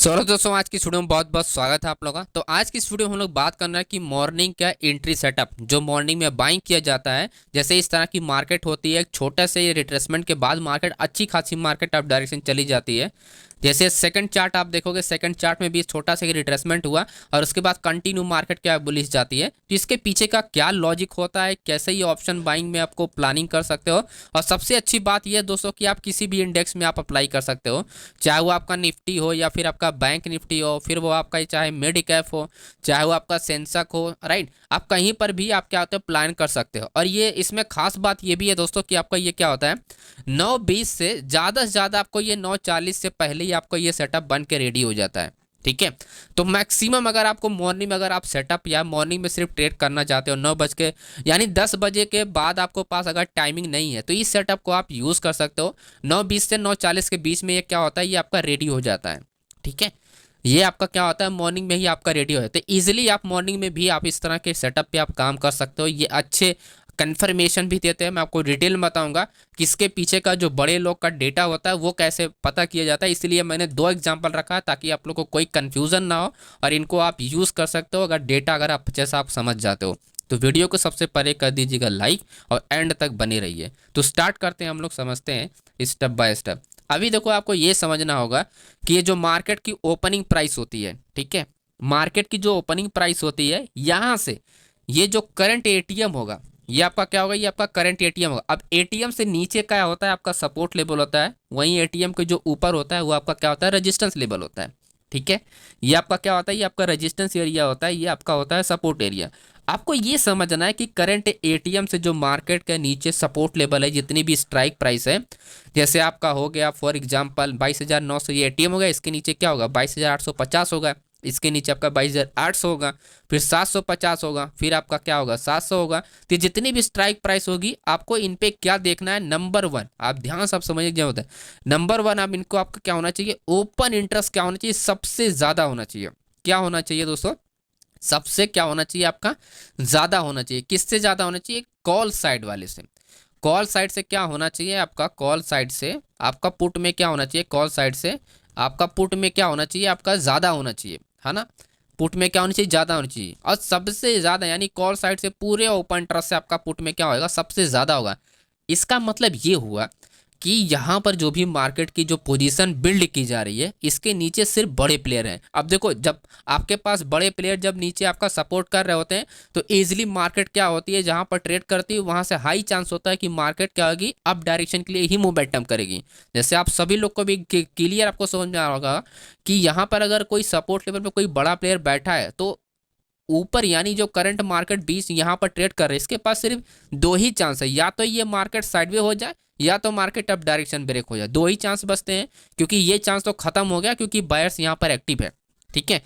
चलो दोस्तों, आज की इस वीडियो में बहुत बहुत स्वागत है आप लोगों का। तो आज की इस वीडियो में हम लोग बात करना है कि मॉर्निंग का एंट्री सेटअप जो मॉर्निंग में बाइंग किया जाता है। जैसे इस तरह की मार्केट होती है, एक छोटा से रिट्रेसमेंट के बाद मार्केट अच्छी खासी मार्केट अप डायरेक्शन चली जाती है। जैसे सेकंड चार्ट आप देखोगे, सेकंड चार्ट में भी छोटा सा रिट्रेसमेंट हुआ और उसके बाद कंटिन्यू मार्केट क्या बुलिश जाती है। तो इसके पीछे का क्या लॉजिक होता है, कैसे ये ऑप्शन बाइंग में आपको प्लानिंग कर सकते हो। और सबसे अच्छी बात यह दोस्तों कि आप किसी भी इंडेक्स में आप अप्लाई कर सकते हो, चाहे वो आपका निफ्टी हो या फिर आपका बैंक निफ्टी हो, फिर वो आपका चाहे मिड कैप हो, चाहे वो आपका सेंसेक्स हो, राइट। आप कहीं पर भी आप क्या होता है प्लान कर सकते हो। और ये इसमें खास बात ये भी है दोस्तों कि आपका ये क्या होता है, 9:20 से ज़्यादा आपको ये 9:40 से पहले ही आपको ये सेटअप बन के रेडी हो जाता है। ठीक है। तो मैक्सिमम अगर आपको मॉर्निंग में अगर आप सेटअप या मॉर्निंग में सिर्फ ट्रेड करना चाहते हो 9 बज के यानी 10 बजे के बाद आपको पास अगर टाइमिंग नहीं है तो इस सेटअप को आप यूज़ कर सकते हो। 9:20 से 9:40 के बीच में ये क्या होता है, ये आपका रेडी हो जाता है। ठीक है। ये आपका क्या होता है, मॉर्निंग में ही आपका रेडी हो जाता है। इजीली आप मॉर्निंग में भी आप इस तरह के सेटअप पे आप काम कर सकते हो। ये अच्छे कन्फर्मेशन भी देते हैं। मैं आपको डिटेल में बताऊंगा कि इसके पीछे का जो बड़े लोग का डेटा होता है वो कैसे पता किया जाता है। इसलिए मैंने दो एग्जांपल रखा है ताकि आप लोग को कोई कन्फ्यूज़न ना हो और इनको आप यूज़ कर सकते हो अगर डेटा अगर आप जैसा आप समझ जाते हो। तो वीडियो को सबसे पहले कर दीजिएगा लाइक और एंड तक बने रहिए। तो स्टार्ट करते हैं, हम लोग समझते हैं स्टेप बाय स्टेप। अभी देखो, आपको ये समझना होगा कि ये जो मार्केट की ओपनिंग प्राइस होती है, ठीक है, मार्केट की जो ओपनिंग प्राइस होती है यहाँ से ये जो करंट एटीएम होगा, ये आपका क्या होगा, ये आपका करंट एटीएम होगा। अब एटीएम से नीचे क्या होता है, आपका सपोर्ट लेवल होता है। वहीं एटीएम के जो ऊपर होता है वो आपका क्या होता है, रेजिस्टेंस लेवल होता है। ठीक है। ये आपका क्या होता है, ये आपका रेजिस्टेंस एरिया होता है, ये आपका होता है सपोर्ट एरिया। आपको ये समझना है कि करंट एटीएम से जो मार्केट के नीचे सपोर्ट लेवल है, जितनी भी स्ट्राइक प्राइस है, जैसे आपका हो गया फॉर एग्जांपल 22,900, ये एटीएम हो गया। इसके नीचे क्या होगा, 22,850 होगा। इसके नीचे आपका 22,800 होगा, फिर 750 होगा, फिर आपका क्या होगा 700 होगा। तो जितनी भी स्ट्राइक प्राइस होगी आपको इन पे क्या देखना है, नंबर वन, आप ध्यान सब समझिए क्या होता है। नंबर वन, आप इनको आपका क्या होना चाहिए, ओपन इंटरेस्ट क्या होना चाहिए, सबसे ज़्यादा होना चाहिए। क्या होना चाहिए दोस्तों, सबसे क्या होना चाहिए आपका, ज़्यादा होना चाहिए। किससे ज़्यादा होना चाहिए, कॉल साइड वाले से। कॉल साइड से क्या होना चाहिए आपका, कॉल साइड से आपका पुट में क्या होना चाहिए, कॉल साइड से आपका पुट में क्या होना चाहिए, आपका ज़्यादा होना चाहिए, है ना। पुट में क्या होना चाहिए, ज़्यादा होना चाहिए। और सबसे ज़्यादा यानी कॉल साइड से पूरे ओपन ट्रस्ट से आपका पुट में क्या होगा, सबसे ज़्यादा होगा। इसका मतलब ये हुआ कि यहाँ पर जो भी मार्केट की जो पोजीशन बिल्ड की जा रही है, इसके नीचे सिर्फ बड़े प्लेयर हैं। अब देखो, जब आपके पास बड़े प्लेयर जब नीचे आपका सपोर्ट कर रहे होते हैं तो इजीली मार्केट क्या होती है, जहाँ पर ट्रेड करती है वहाँ से हाई चांस होता है कि मार्केट क्या होगी, अप डायरेक्शन के लिए ही मोमेंटम करेगी। जैसे आप सभी लोग को भी क्लियर आपको समझ में आ रहा होगा कि यहाँ पर अगर कोई सपोर्ट लेवल पर कोई बड़ा प्लेयर बैठा है तो ऊपर यानी जो करंट मार्केट 20 यहाँ पर ट्रेड कर रहे हैं, इसके पास सिर्फ दो ही चांस है, या तो ये मार्केट साइडवे हो जाए या तो मार्केट अप डायरेक्शन ब्रेक हो जाए। दो ही चांस बचते हैं, क्योंकि ये चांस तो खत्म हो गया क्योंकि बायर्स यहाँ पर एक्टिव है। ठीक है।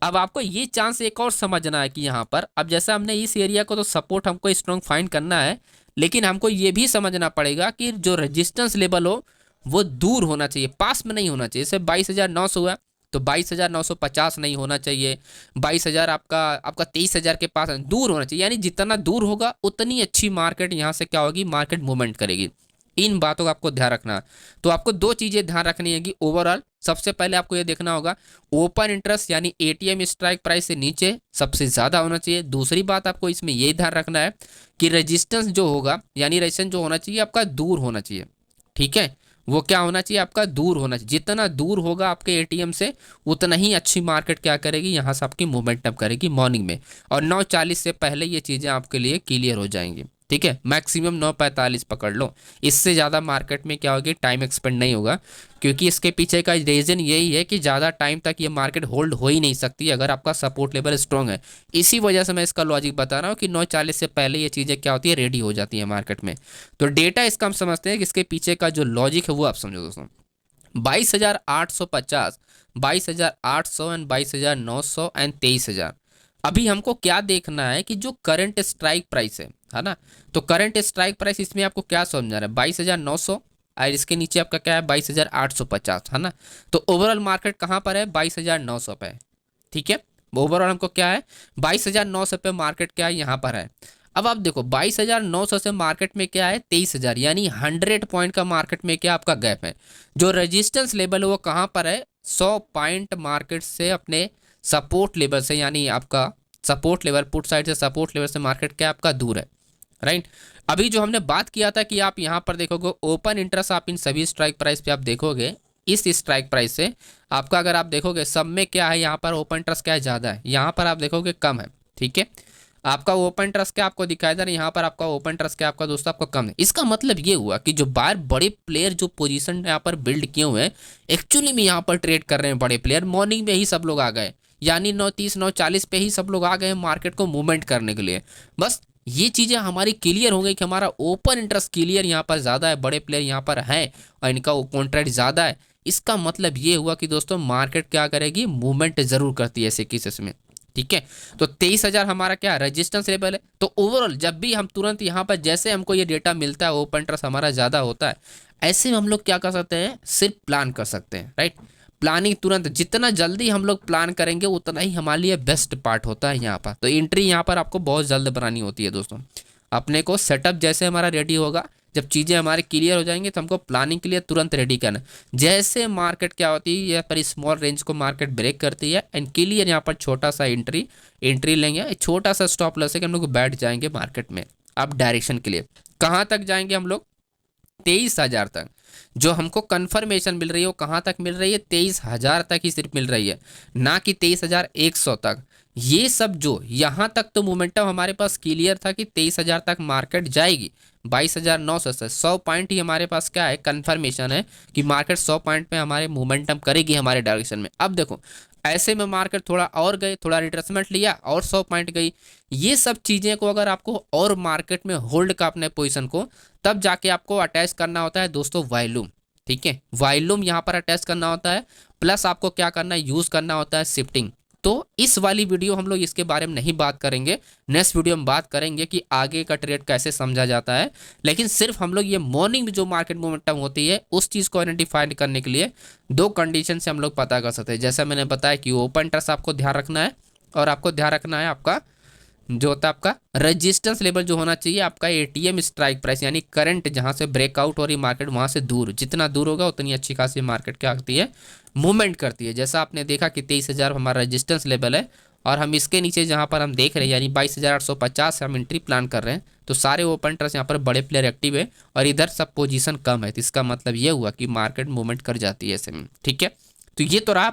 अब आपको ये चांस एक और समझना है कि यहाँ पर अब जैसा हमने इस एरिया को तो सपोर्ट हमको स्ट्रॉन्ग फाइंड करना है, लेकिन हमको ये भी समझना पड़ेगा कि जो रेजिस्टेंस लेवल हो वो दूर होना चाहिए, पास में नहीं होना चाहिए। जैसे 22,900 हुआ तो 22,950 नहीं होना चाहिए। 22,000 आपका आपका 23,000 के पास दूर होना चाहिए। यानी जितना दूर होगा उतनी अच्छी मार्केट यहाँ से क्या होगी, मार्केट मूवमेंट करेगी। इन बातों का आपको ध्यान रखना है। तो आपको दो चीज़ें ध्यान रखनी है कि ओवरऑल सबसे पहले आपको ये देखना होगा ओपन इंटरेस्ट यानी एटीएम स्ट्राइक प्राइस से नीचे सबसे ज़्यादा होना चाहिए। दूसरी बात आपको इसमें ये ध्यान रखना है कि रेजिस्टेंस जो होगा यानी रेजिस्टेंस जो होना चाहिए आपका दूर होना चाहिए। ठीक है। वो क्या होना चाहिए, आपका दूर होना चाहिए। जितना दूर होगा आपके एटीएम से उतना ही अच्छी मार्केट क्या करेगी, यहाँ से आपकी मूवमेंटअप करेगी मॉर्निंग में। और 9:40 से पहले ये चीज़ें आपके लिए क्लियर हो जाएंगी। ठीक है। मैक्सिमम 9:45 पकड़ लो, इससे ज़्यादा मार्केट में क्या होगी, टाइम एक्सपेंड नहीं होगा। क्योंकि इसके पीछे का रीज़न यही है कि ज़्यादा टाइम तक ये मार्केट होल्ड हो ही नहीं सकती अगर आपका सपोर्ट लेवल स्ट्रॉन्ग है। इसी वजह से मैं इसका लॉजिक बता रहा हूँ कि 9:40 से पहले ये चीज़ें क्या होती है, रेडी हो जाती है मार्केट में। तो डेटा इसका हम समझते हैं कि इसके पीछे का जो लॉजिक है वो आप समझो दोस्तों। 22,850, 22,800 एंड 22,900 एंड 23,000। अभी हमको क्या देखना है कि जो करंट स्ट्राइक प्राइस है ना। तो करंट स्ट्राइक प्राइस इसमें आपको क्या समझना है, 22,900 और इसके नीचे आपका क्या है 22,850, है ना। तो ओवरऑल मार्केट कहाँ पर है, 22,900 पे है। ठीक है। ओवरऑल हमको क्या है, 22,900 पे मार्केट क्या है यहाँ पर है। अब आप देखो 22,900 से मार्केट में क्या है 23,000, यानी 100 पॉइंट का मार्केट में क्या आपका गैप है। जो रेजिस्टेंस लेवल है वो कहाँ पर है, 100 पॉइंट मार्केट से अपने सपोर्ट लेवल से, यानी आपका सपोर्ट लेवल पुट साइड से सपोर्ट लेवल से मार्केट क्या आपका दूर है, राइट। अभी जो हमने बात किया था कि आप यहाँ पर देखोगे ओपन इंटरेस्ट, आप इन सभी स्ट्राइक प्राइस पे आप देखोगे इस स्ट्राइक प्राइस से आपका, अगर आप देखोगे सब में क्या है, यहाँ पर ओपन इंटरेस्ट क्या है ज़्यादा है, यहाँ पर आप देखोगे कम है, ठीक है। आपका ओपन ट्रस्ट क्या आपको दिखाया जा रहा है, यहाँ पर आपका ओपन ट्रस्ट क्या आपका दोस्तों आपको कम है। इसका मतलब ये हुआ कि जो बाहर बड़े प्लेयर जो पोजीशन यहाँ पर बिल्ड किए हुए हैं, एक्चुअली में यहाँ पर ट्रेड कर रहे हैं बड़े प्लेयर, मॉर्निंग में ही सब लोग आ गए, यानी 9:30 9:40 पे ही सब लोग आ गए मार्केट को मूवमेंट करने के लिए। बस ये चीज़ें हमारी क्लियर हो गई कि हमारा ओपन इंटरेस्ट क्लियर यहाँ पर ज़्यादा है, बड़े प्लेयर यहाँ पर हैं और इनका कॉन्ट्रैक्ट ज़्यादा है। इसका मतलब ये हुआ कि दोस्तों मार्केट क्या करेगी, मूवमेंट जरूर करती है ऐसे केसेस में, ठीक है। तो 23,000 हमारा क्या रेजिस्टेंस लेवल है। तो ओवरऑल जब भी हम तुरंत यहाँ पर जैसे हमको ये डेटा मिलता है ओपन ट्रस्ट हमारा ज़्यादा होता है, ऐसे में हम लोग क्या कर सकते हैं, सिर्फ प्लान कर सकते हैं, राइट। प्लानिंग तुरंत जितना जल्दी हम लोग प्लान करेंगे उतना ही हमारे लिए बेस्ट पार्ट होता है यहाँ पर। तो एंट्री यहाँ पर आपको बहुत जल्द बनानी होती है दोस्तों। अपने को सेटअप जैसे हमारा रेडी होगा, जब चीज़ें हमारी क्लियर हो जाएंगी तो हमको प्लानिंग के लिए तुरंत रेडी करना। जैसे मार्केट क्या होती है, यहाँ पर स्मॉल रेंज को मार्केट ब्रेक करती है एंड क्लियर यहाँ पर छोटा सा एंट्री लेंगे, छोटा सा स्टॉप लॉस है कि हम लोग बैठ जाएंगे मार्केट में। अब डायरेक्शन के लिए कहाँ तक जाएंगे हम लोग, 23,000 तक। जो हमको कंफर्मेशन मिल रही है वो कहाँ तक मिल रही है, 23,000 तक ही सिर्फ मिल रही है, ना कि 23,100 तक। ये सब जो यहाँ तक तो मोमेंटम हमारे पास क्लियर था कि 23,000 तक मार्केट जाएगी। 22,900 से 100 पॉइंट ही हमारे पास क्या है, कंफर्मेशन है कि मार्केट 100 पॉइंट पे हमारे मोमेंटम करेगी हमारे डायरेक्शन में। अब देखो ऐसे में मार्केट थोड़ा और गए, थोड़ा रिट्रेसमेंट लिया और 100 पॉइंट गई। ये सब चीज़ें को अगर आपको और मार्केट में होल्ड का अपने पोजीशन को, तब जाके आपको अटैच करना होता है दोस्तों वॉल्यूम, ठीक है। वॉल्यूम यहाँ पर अटैच करना होता है, प्लस आपको क्या करना है, यूज़ करना होता है शिफ्टिंग। तो इस वाली वीडियो हम लोग इसके बारे में नहीं बात करेंगे, नेक्स्ट वीडियो में बात करेंगे कि आगे का ट्रेड कैसे समझा जाता है। लेकिन सिर्फ हम लोग ये मॉर्निंग में जो मार्केट मोमेंटम होती है उस चीज़ को आइडेंटिफाई करने के लिए दो कंडीशन से हम लोग पता कर सकते हैं। जैसा मैंने बताया कि ओपन ट्रस्ट आपको ध्यान रखना है, और आपको ध्यान रखना है आपका जो होता है आपका रेजिस्टेंस लेवल जो होना चाहिए आपका एटीएम स्ट्राइक प्राइस, यानी करंट जहां से ब्रेकआउट हो रही मार्केट वहां से दूर, जितना दूर होगा उतनी अच्छी खासी मार्केट क्या आती है, मूवमेंट करती है। जैसा आपने देखा कि 23,000 हमारा रेजिस्टेंस लेवल है और हम इसके नीचे जहां पर हम देख रहे हैं यानी 22,850 हम एंट्री प्लान कर रहे हैं, तो सारे ओपन ट्रस्ट यहाँ पर बड़े प्लेयर एक्टिव है और इधर सब पोजीशन कम है। तो इसका मतलब ये हुआ कि मार्केट मूवमेंट कर जाती है ऐसे में, ठीक है। तो ये तो रहा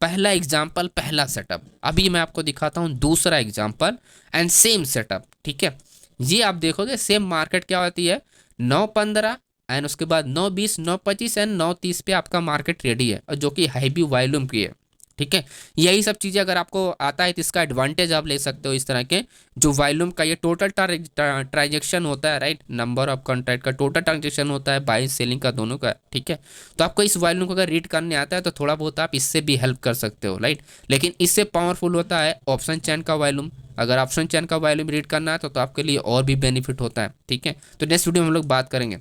पहला एग्जाम्पल, पहला सेटअप। अभी मैं आपको दिखाता हूँ दूसरा एग्जाम्पल एंड सेम सेटअप, ठीक है। ये आप देखोगे सेम मार्केट क्या होती है, 9:15 एंड उसके बाद 9:20 9:25 एंड 9:30 पे आपका मार्केट रेडी है, और जो कि हैवी वॉल्यूम की है, ठीक है। यही सब चीज़ें अगर आपको आता है तो इसका एडवांटेज आप ले सकते हो। इस तरह के जो वॉल्यूम का ये टोटल ट्रांजेक्शन होता है, राइट, नंबर ऑफ कॉन्ट्रैक्ट का टोटल ट्रांजेक्शन होता है, बाइंग सेलिंग का दोनों का, ठीक है। तो आपको इस वॉल्यूम को अगर रीड करने आता है तो थोड़ा बहुत आप इससे भी हेल्प कर सकते हो, राइट। लेकिन इससे पावरफुल होता है ऑप्शन चैन का वॉल्यूम। अगर ऑप्शन चैन का वॉल्यूम रीड करना है तो आपके लिए और भी बेनिफिट होता है, ठीक है। तो नेक्स्ट वीडियो में हम लोग बात करेंगे।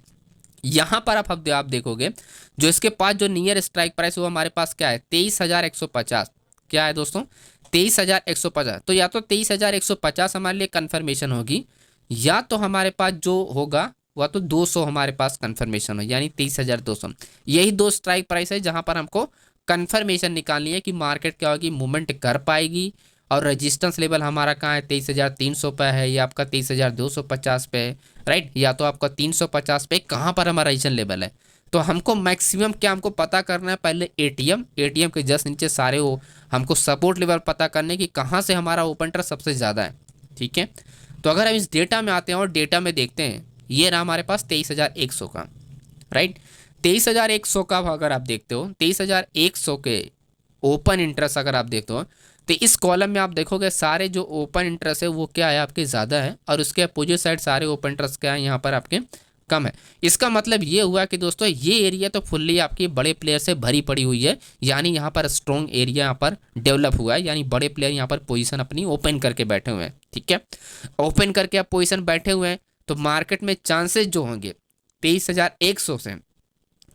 यहाँ पर आप देखोगे जो इसके पास जो नियर स्ट्राइक प्राइस वो हमारे पास क्या है, 23,150। क्या है दोस्तों, 23,150। तो या तो 23,150 हमारे लिए कंफर्मेशन होगी, या तो हमारे पास जो होगा वह तो 200 हमारे पास कंफर्मेशन हो, यानी 23,200। यही दो स्ट्राइक प्राइस है जहाँ पर हमको कंफर्मेशन निकालनी है कि मार्केट क्या होगी, मूवमेंट कर पाएगी। और रेजिस्टेंस लेवल हमारा कहाँ है, 23,300 पे है, या आपका 23,250 पे है, राइट, या तो आपका 350 पे कहाँ पर हमारा रीजन लेवल है। तो हमको मैक्सिमम क्या हमको पता करना है, पहले एटीएम के जस्ट नीचे सारे वो हमको सपोर्ट लेवल पता करने की कहाँ से हमारा ओपन ट्रस्ट सबसे ज़्यादा है, ठीक है। तो अगर हम इस डेटा में आते हैं और डेटा में देखते हैं, ये रहा हमारे पास 23,100 का, राइट। 23,100 का अगर आप देखते हो, 23,100 के ओपन इंटरेस्ट अगर आप देखते हो, तो इस कॉलम में आप देखोगे सारे जो ओपन इंटरेस्ट है वो क्या है आपके ज़्यादा है, और उसके अपोजिट साइड सारे ओपन इंटरेस्ट क्या है यहाँ पर आपके कम है। इसका मतलब ये हुआ कि दोस्तों ये एरिया तो फुल्ली आपकी बड़े प्लेयर से भरी पड़ी हुई है, यानी यहाँ पर स्ट्रॉन्ग एरिया यहाँ पर डेवलप हुआ है, यानी बड़े प्लेयर यहाँ पर पोजीशन अपनी ओपन करके बैठे हुए हैं, ठीक है। ओपन करके आप पोजीशन बैठे हुए हैं तो मार्केट में चांसेस जो होंगे 23,100 से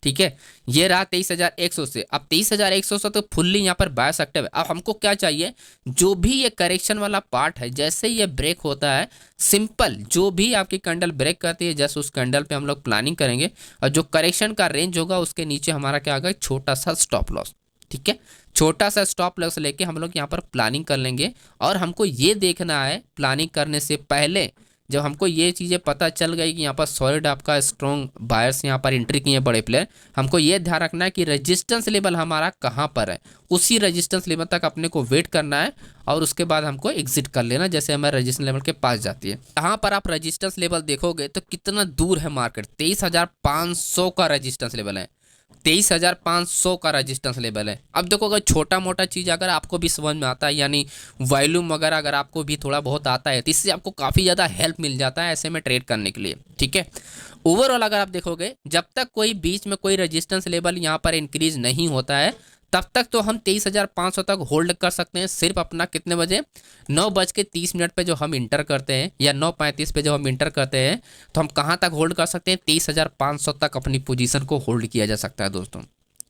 ठीक है, ये रहा 23,100 से। अब 23,100 से तो फुल्ली यहाँ पर बायस एक्टिव है। अब हमको क्या चाहिए, जो भी ये करेक्शन वाला पार्ट है जैसे ये ब्रेक होता है, सिंपल जो भी आपकी कैंडल ब्रेक करती है जस्ट उस कैंडल पे हम लोग प्लानिंग करेंगे, और जो करेक्शन का रेंज होगा उसके नीचे हमारा क्या होगा, छोटा सा स्टॉप लॉस। ठीक है, छोटा सा स्टॉप लॉस लेके हम लोग यहाँ पर प्लानिंग कर लेंगे। और हमको ये देखना है प्लानिंग करने से पहले, जब हमको ये चीज़ें पता चल गई कि यहाँ पर सॉलिड आपका स्ट्रॉन्ग बायर्स यहाँ पर एंट्री किए हैं बड़े प्लेयर, हमको ये ध्यान रखना है कि रेजिस्टेंस लेवल हमारा कहाँ पर है, उसी रेजिस्टेंस लेवल तक अपने को वेट करना है और उसके बाद हमको एग्जिट कर लेना जैसे हमारे रेजिस्टेंस लेवल के पास जाती है। यहाँ पर आप रेजिस्टेंस लेवल देखोगे तो कितना दूर है मार्केट, 23,500 का रेजिस्टेंस लेवल है, 23,500 का रेजिस्टेंस लेवल है। अब देखो अगर छोटा मोटा चीज़ अगर आपको भी समझ में आता है, यानी वॉल्यूम वगैरह अगर आपको भी थोड़ा बहुत आता है, तो इससे आपको काफ़ी ज़्यादा हेल्प मिल जाता है ऐसे में ट्रेड करने के लिए। ठीक है, ओवरऑल अगर आप देखोगे जब तक कोई बीच में कोई रेजिस्टेंस लेवल यहाँ पर इंक्रीज नहीं होता है तब तक तो हम 23,500 तक होल्ड कर सकते हैं। सिर्फ अपना कितने बजे, 9:30 पे जो हम इंटर करते हैं या 9:35 पे जो हम इंटर करते हैं, तो हम कहाँ तक होल्ड कर सकते हैं, 23,500 तक अपनी पोजीशन को होल्ड किया जा सकता है दोस्तों।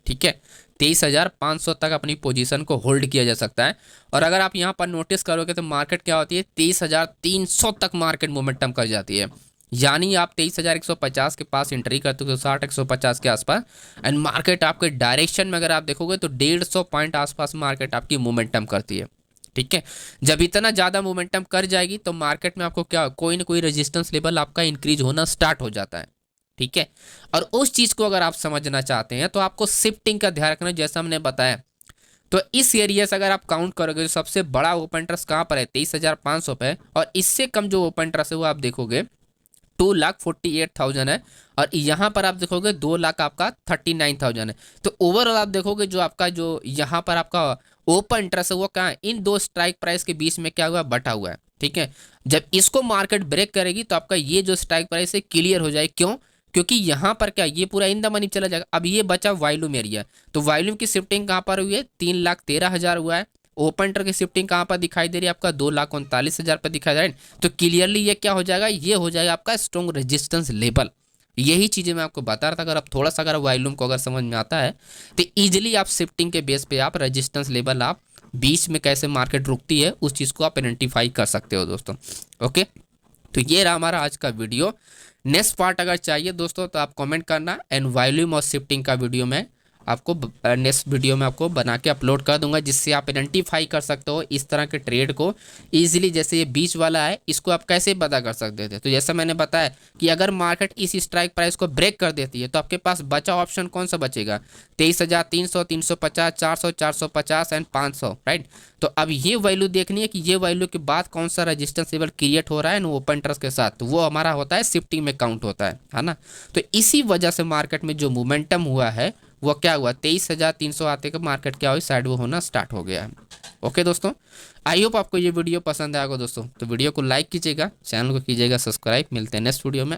ठीक है, 23,500 तक अपनी पोजीशन को होल्ड किया जा सकता है। और अगर आप यहाँ पर नोटिस करोगे तो मार्केट क्या होती है, 23,300 तक मार्केट मोमेंटम कर जाती है। यानी आप 23,150 के पास एंट्री करते हो, 60,150 के आसपास, एंड मार्केट आपके डायरेक्शन में अगर आप देखोगे तो 150 पॉइंट आसपास मार्केट आपकी मोमेंटम करती है। ठीक है, जब इतना ज़्यादा मोमेंटम कर जाएगी तो मार्केट में आपको क्या, कोई ना कोई रेजिस्टेंस लेवल आपका इंक्रीज होना स्टार्ट हो जाता है। ठीक है, और उस चीज़ को अगर आप समझना चाहते हैं तो आपको शिफ्टिंग का ध्यान रखना, जैसा हमने बताया। तो इस एरिया से अगर आप काउंट करोगे तो सबसे बड़ा ओपन इंटरेस्ट कहाँ पर है, 23,500 पे, और इससे कम जो ओपन इंटरेस्ट है वो आप देखोगे 2,48,000 है, और यहाँ पर आप देखोगे 2 लाख आपका 39,000 है। तो ओवरऑल आप देखोगे जो आपका जो यहाँ पर आपका ओपन इंटरेस्ट है वो कहाँ है, इन दो स्ट्राइक प्राइस के बीच में क्या हुआ, बटा हुआ है। ठीक है, जब इसको मार्केट ब्रेक करेगी तो आपका ये जो स्ट्राइक प्राइस है क्लियर हो जाए। क्यों, क्योंकि यहाँ पर क्या, ये पूरा इन द मनी चला जाएगा। अब ये बचा वॉल्यूम एरिया, तो वॉल्यूम की शिफ्टिंग कहाँ पर हुई है, 3,13,000 हुआ है। ओपन इंटर की शिफ्टिंग कहाँ पर दिखाई दे रही है, आपका 2,39,000 पर दिखाई दे रहा है। तो क्लियरली ये क्या हो जाएगा, ये हो जाएगा आपका स्ट्रॉन्ग रेजिस्टेंस लेवल। यही चीज़ें मैं आपको बता रहा था। अगर आप थोड़ा सा अगर वॉल्यूम को अगर समझ में आता है तो ईजिली आप शिफ्टिंग के बेस पे आप रेजिस्टेंस लेवल आप बीच में कैसे मार्केट रुकती है उस चीज़ को आप आइडेंटिफाई कर सकते हो दोस्तों। ओके, तो ये रहा हमारा आज का वीडियो। नेक्स्ट पार्ट अगर चाहिए दोस्तों तो आप कमेंट करना, एंड वॉल्यूम और शिफ्टिंग का वीडियो में आपको नेक्स्ट वीडियो में आपको बना के अपलोड कर दूंगा, जिससे आप आइडेंटिफाई कर सकते हो इस तरह के ट्रेड को इजीली। जैसे ये बीच वाला है, इसको आप कैसे पता कर सकते थे, तो जैसा मैंने बताया कि अगर मार्केट इस स्ट्राइक प्राइस को ब्रेक कर देती है तो आपके पास बचा ऑप्शन कौन सा बचेगा, 23,300, 350, 400, 450 एंड 500, राइट। तो अब ये वैल्यू देखनी है कि ये वैल्यू के बाद कौन सा रेजिस्टेंस लेवल क्रिएट हो रहा है ओपन इंटरेस्ट के साथ, तो वो हमारा होता है शिफ्टिंग में काउंट होता है ना। तो इसी वजह से मार्केट में जो मोमेंटम हुआ है वो क्या हुआ, 23,300 आते का मार्केट क्या हुई, साइड वो होना स्टार्ट हो गया है। ओके दोस्तों, आई होप आपको ये वीडियो पसंद आएगा दोस्तों। तो वीडियो को लाइक कीजिएगा, चैनल को कीजिएगा सब्सक्राइब। मिलते हैं नेक्स्ट वीडियो में।